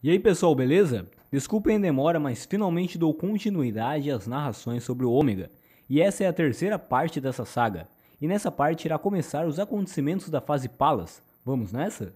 E aí pessoal, beleza? Desculpem a demora, mas finalmente dou continuidade às narrações sobre o Ômega. E essa é a terceira parte dessa saga. E nessa parte irá começar os acontecimentos da fase Palas. Vamos nessa?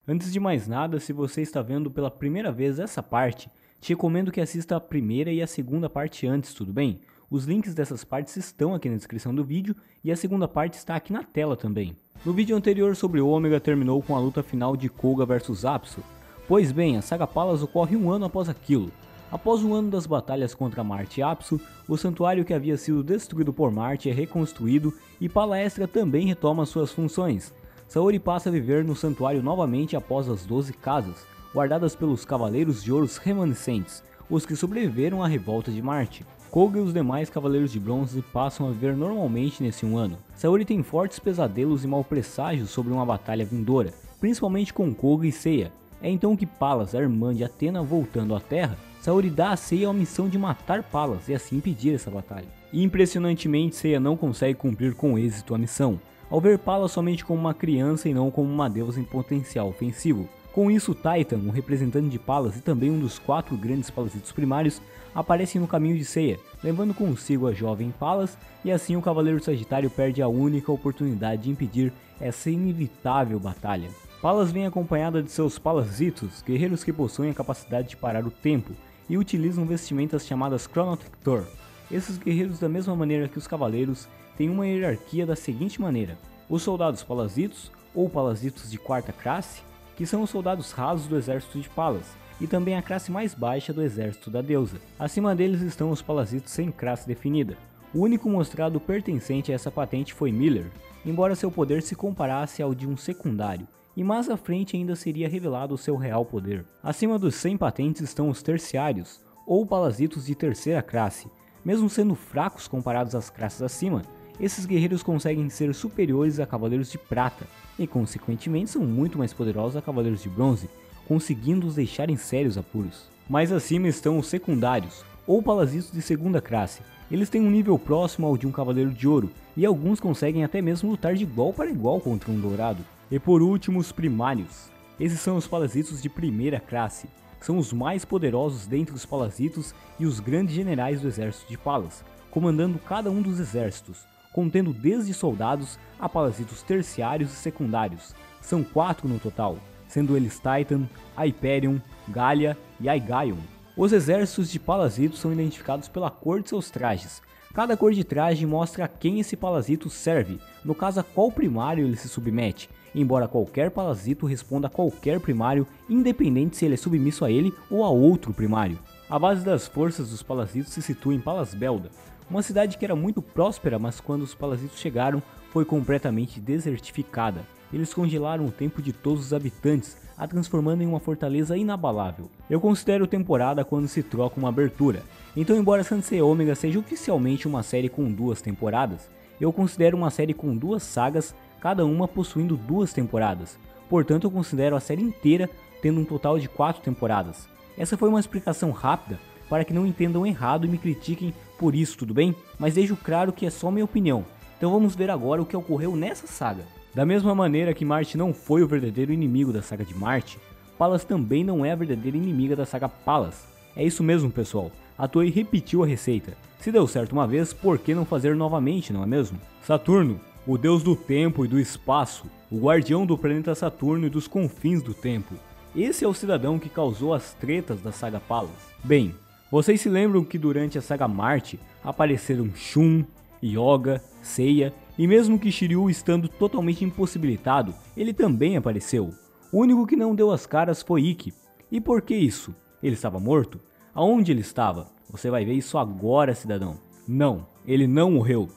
Antes de mais nada, se você está vendo pela primeira vez essa parte, te recomendo que assista a primeira e a segunda parte antes, tudo bem? Os links dessas partes estão aqui na descrição do vídeo e a segunda parte está aqui na tela também. No vídeo anterior sobre o Ômega terminou com a luta final de Koga vs Apsu. Pois bem, a saga Palas ocorre um ano após aquilo. Após um ano das batalhas contra Marte e Apsu, o santuário que havia sido destruído por Marte é reconstruído e Palestra também retoma suas funções. Saori passa a viver no santuário novamente após as 12 casas, guardadas pelos Cavaleiros de Ouros remanescentes, os que sobreviveram à revolta de Marte. Koga e os demais Cavaleiros de Bronze passam a viver normalmente nesse um ano. Saori tem fortes pesadelos e mau presságios sobre uma batalha vindoura, principalmente com Koga e Seiya. É então que Palas, a irmã de Athena, voltando à Terra, Saori dá a Seiya a missão de matar Palas e assim impedir essa batalha. E impressionantemente, Seiya não consegue cumprir com êxito a missão, ao ver Palas somente como uma criança e não como uma deusa em potencial ofensivo. Com isso, Titan, um representante de Palas e também um dos 4 grandes Palasitos primários, aparecem no caminho de Seiya, levando consigo a jovem Palas, e assim o Cavaleiro Sagitário perde a única oportunidade de impedir essa inevitável batalha. Palas vem acompanhada de seus Palasitos, guerreiros que possuem a capacidade de parar o tempo, e utilizam vestimentas chamadas Chronotector. Esses guerreiros, da mesma maneira que os cavaleiros, têm uma hierarquia da seguinte maneira: os soldados Palasitos, ou Palasitos de quarta classe, que são os soldados rasos do exército de Palas, e também a classe mais baixa do exército da deusa. Acima deles estão os Palasitos sem classe definida. O único mostrado pertencente a essa patente foi Miller, embora seu poder se comparasse ao de um secundário, e mais à frente ainda seria revelado o seu real poder. Acima dos 100 patentes estão os terciários, ou Palasitos de terceira classe. Mesmo sendo fracos comparados às classes acima, esses guerreiros conseguem ser superiores a Cavaleiros de Prata, e consequentemente são muito mais poderosos a Cavaleiros de Bronze, conseguindo os deixar em sérios apuros. Mais acima estão os secundários, ou Palasitos de segunda classe. Eles têm um nível próximo ao de um Cavaleiro de Ouro, e alguns conseguem até mesmo lutar de igual para igual contra um dourado. E por último, os primários. Esses são os Palasitos de primeira classe. São os mais poderosos dentre os Palasitos e os grandes generais do exército de Palas, comandando cada um dos exércitos, contendo desde soldados a Palasitos terciários e secundários. São 4 no total, sendo eles Titan, Hyperion, Gallia e Aigaion. Os exércitos de Palasitos são identificados pela cor de seus trajes. Cada cor de traje mostra a quem esse Palasito serve, no caso a qual primário ele se submete, embora qualquer Palasito responda a qualquer primário, independente se ele é submisso a ele ou a outro primário. A base das forças dos Palasitos se situa em Palas Belda, uma cidade que era muito próspera, mas quando os Palasitos chegaram, foi completamente desertificada. Eles congelaram o tempo de todos os habitantes, a transformando em uma fortaleza inabalável. Eu considero temporada quando se troca uma abertura, então embora Sansei Ômega seja oficialmente uma série com 2 temporadas, eu considero uma série com 2 sagas, cada uma possuindo 2 temporadas. Portanto, eu considero a série inteira tendo um total de 4 temporadas. Essa foi uma explicação rápida para que não entendam errado e me critiquem por isso, tudo bem? Mas deixo claro que é só minha opinião. Então vamos ver agora o que ocorreu nessa saga. Da mesma maneira que Marte não foi o verdadeiro inimigo da saga de Marte, Palas também não é a verdadeira inimiga da saga Palas. É isso mesmo, pessoal. A Toei repetiu a receita. Se deu certo uma vez, por que não fazer novamente, não é mesmo? Saturno, o deus do tempo e do espaço, o guardião do planeta Saturno e dos confins do tempo. Esse é o cidadão que causou as tretas da saga Palas. Bem, vocês se lembram que durante a saga Marte apareceram Shun, Yoga, Seiya e mesmo que Shiryu estando totalmente impossibilitado, ele também apareceu. O único que não deu as caras foi Ikki. E por que isso? Ele estava morto? Aonde ele estava? Você vai ver isso agora, cidadão. Não, ele não morreu.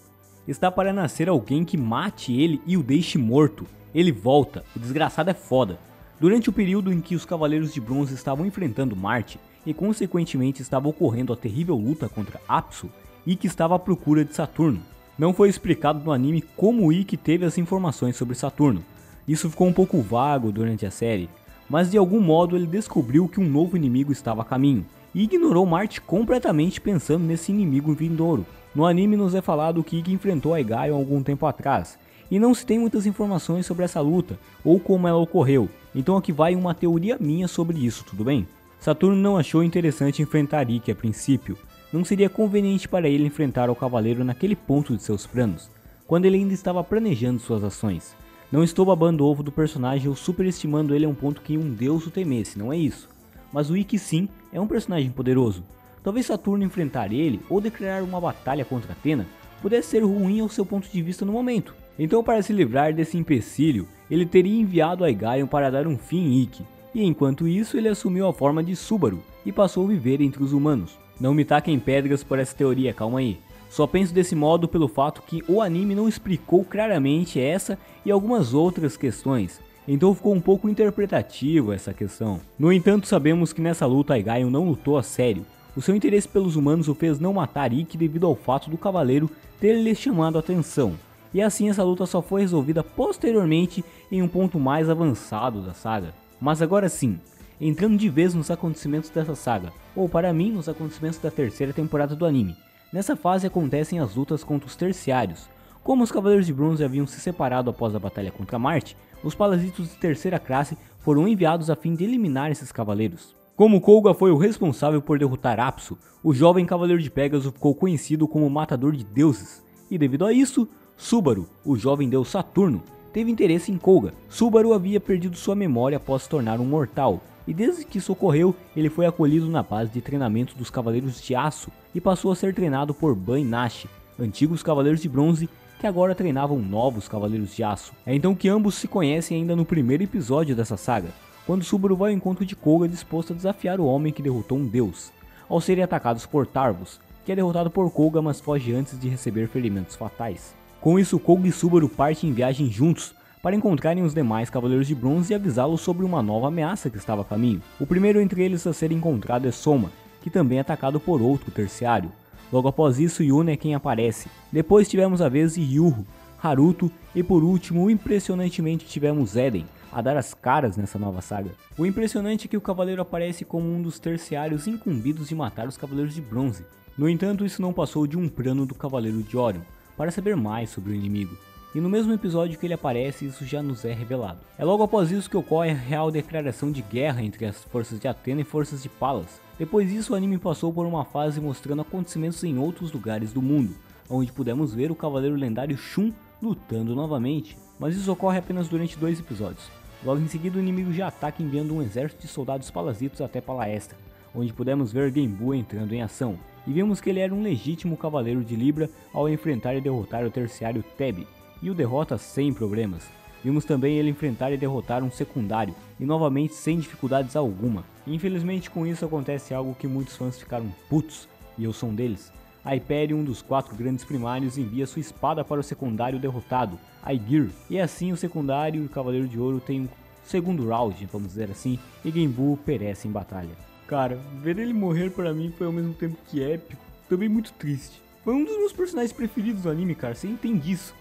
Está para nascer alguém que mate ele e o deixe morto. Ele volta, o desgraçado é foda. Durante o período em que os Cavaleiros de Bronze estavam enfrentando Marte e consequentemente estava ocorrendo a terrível luta contra Apsu, Ikki estava à procura de Saturno. Não foi explicado no anime como Ikki teve as informações sobre Saturno. Isso ficou um pouco vago durante a série, mas de algum modo ele descobriu que um novo inimigo estava a caminho, e ignorou Marty completamente pensando nesse inimigo vindouro. No anime nos é falado que Ikki enfrentou Aegayon algum tempo atrás, e não se tem muitas informações sobre essa luta, ou como ela ocorreu, então aqui vai uma teoria minha sobre isso, tudo bem? Saturno não achou interessante enfrentar Ikki a princípio, não seria conveniente para ele enfrentar o cavaleiro naquele ponto de seus planos, quando ele ainda estava planejando suas ações. Não estou babando o ovo do personagem ou superestimando ele a um ponto que um deus o temesse, não é isso. Mas o Ikki sim é um personagem poderoso. Talvez Saturno enfrentar ele ou declarar uma batalha contra Athena pudesse ser ruim ao seu ponto de vista no momento. Então, para se livrar desse empecilho, ele teria enviado Aegayon para dar um fim em Ikki, e enquanto isso ele assumiu a forma de Subaru e passou a viver entre os humanos. Não me taquem pedras por essa teoria, calma aí. Só penso desse modo pelo fato que o anime não explicou claramente essa e algumas outras questões, então ficou um pouco interpretativo essa questão. No entanto, sabemos que nessa luta Aegayon não lutou a sério. O seu interesse pelos humanos o fez não matar Ikki devido ao fato do cavaleiro ter lhe chamado a atenção. E assim essa luta só foi resolvida posteriormente em um ponto mais avançado da saga. Mas agora sim, entrando de vez nos acontecimentos dessa saga, ou para mim nos acontecimentos da terceira temporada do anime. Nessa fase acontecem as lutas contra os terciários. Como os Cavaleiros de Bronze haviam se separado após a batalha contra Marty, os Palazitos de terceira classe foram enviados a fim de eliminar esses cavaleiros. Como Koga foi o responsável por derrotar Apsu, o jovem Cavaleiro de Pégaso ficou conhecido como Matador de Deuses, e devido a isso, Subaru, o jovem deus Saturno, teve interesse em Koga. Subaru havia perdido sua memória após se tornar um mortal, e desde que isso ocorreu, ele foi acolhido na base de treinamento dos Cavaleiros de Aço e passou a ser treinado por Ban e Nash, antigos Cavaleiros de Bronze que agora treinavam novos Cavaleiros de Aço. É então que ambos se conhecem ainda no primeiro episódio dessa saga, quando Subaru vai ao encontro de Koga disposto a desafiar o homem que derrotou um deus, ao serem atacados por Tarvos, que é derrotado por Koga mas foge antes de receber ferimentos fatais. Com isso, Koga e Subaru partem em viagem juntos para encontrarem os demais Cavaleiros de Bronze e avisá-los sobre uma nova ameaça que estava a caminho. O primeiro entre eles a ser encontrado é Soma, que também é atacado por outro terciário. Logo após isso, Yuna é quem aparece. Depois tivemos a vez de Ryuho, Haruto e por último, impressionantemente tivemos Eden a dar as caras nessa nova saga. O impressionante é que o cavaleiro aparece como um dos terciários incumbidos de matar os Cavaleiros de Bronze. No entanto, isso não passou de um plano do Cavaleiro de Orion, para saber mais sobre o inimigo. E no mesmo episódio que ele aparece, isso já nos é revelado. É logo após isso que ocorre a real declaração de guerra entre as forças de Athena e forças de Palas. Depois disso, o anime passou por uma fase mostrando acontecimentos em outros lugares do mundo, onde pudemos ver o cavaleiro lendário Shun lutando novamente. Mas isso ocorre apenas durante 2 episódios. Logo em seguida, o inimigo já ataca enviando um exército de soldados palazitos até Palaestra, onde pudemos ver Genbu entrando em ação. E vimos que ele era um legítimo cavaleiro de Libra ao enfrentar e derrotar o terciário Teb, e o derrota sem problemas. Vimos também ele enfrentar e derrotar um secundário, e novamente sem dificuldades alguma. Infelizmente com isso acontece algo que muitos fãs ficaram putos, e eu sou um deles. A Hyperion, um dos 4 grandes primários, envia sua espada para o secundário derrotado, Aegir, e assim o secundário e o Cavaleiro de Ouro têm um segundo round, vamos dizer assim, e Genbu perece em batalha. Cara, ver ele morrer para mim foi ao mesmo tempo que épico, também muito triste. Foi um dos meus personagens preferidos do anime, cara, você entende isso.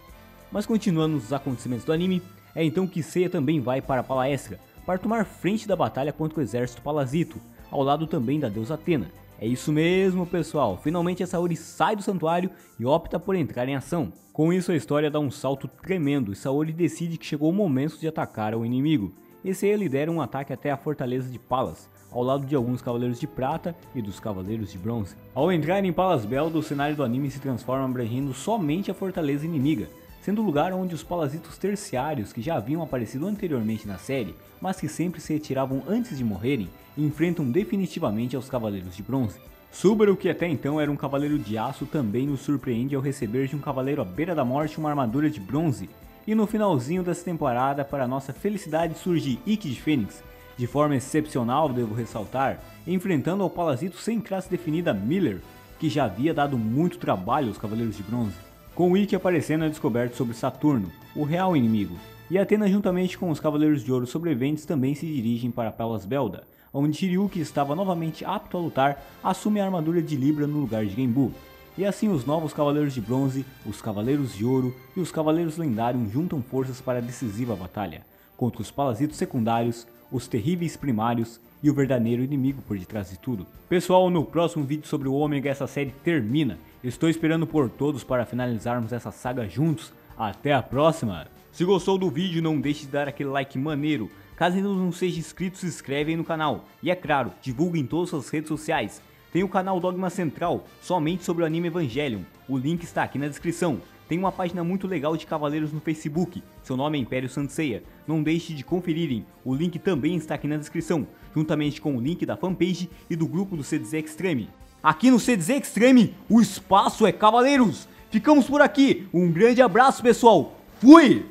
Mas continuando nos acontecimentos do anime, é então que Seiya também vai para Palaestra, para tomar frente da batalha contra o exército Palazito, ao lado também da deusa Athena. É isso mesmo pessoal, finalmente a Saori sai do santuário e opta por entrar em ação. Com isso a história dá um salto tremendo e Saori decide que chegou o momento de atacar o inimigo. E Seiya lidera um ataque até a fortaleza de Palas, ao lado de alguns Cavaleiros de Prata e dos Cavaleiros de Bronze. Ao entrar em Palas Belda, o cenário do anime se transforma abrangendo somente a fortaleza inimiga, sendo o lugar onde os Palazitos terciários que já haviam aparecido anteriormente na série, mas que sempre se retiravam antes de morrerem, enfrentam definitivamente aos Cavaleiros de Bronze. Subaru, que até então era um Cavaleiro de Aço, também nos surpreende ao receber de um Cavaleiro à beira da morte uma armadura de bronze. E no finalzinho dessa temporada, para nossa felicidade, surge Ikki de Fênix, de forma excepcional, devo ressaltar, enfrentando ao Palazito sem classe definida Miller, que já havia dado muito trabalho aos Cavaleiros de Bronze. Com Ikki aparecendo é descoberto sobre Saturno, o real inimigo, e Athena juntamente com os Cavaleiros de Ouro sobreviventes também se dirigem para Palas Belda, onde Shiryu, que estava novamente apto a lutar, assume a armadura de Libra no lugar de Genbu. E assim os novos Cavaleiros de Bronze, os Cavaleiros de Ouro e os Cavaleiros Lendários juntam forças para a decisiva batalha, contra os Palazitos secundários, os terríveis primários e o verdadeiro inimigo por detrás de tudo. Pessoal, no próximo vídeo sobre o Ômega essa série termina. Estou esperando por todos para finalizarmos essa saga juntos. Até a próxima! Se gostou do vídeo, não deixe de dar aquele like maneiro. Caso ainda não seja inscrito, se inscreve aí no canal. E é claro, divulgue em todas as redes sociais. Tem o canal Dogma Central, somente sobre o anime Evangelion. O link está aqui na descrição. Tem uma página muito legal de cavaleiros no Facebook. Seu nome é Império Sanseiya. Não deixe de conferirem. O link também está aqui na descrição, juntamente com o link da fanpage e do grupo do CDZ Extreme. Aqui no CDZ Extreme, o espaço é cavaleiros. Ficamos por aqui. Um grande abraço, pessoal. Fui!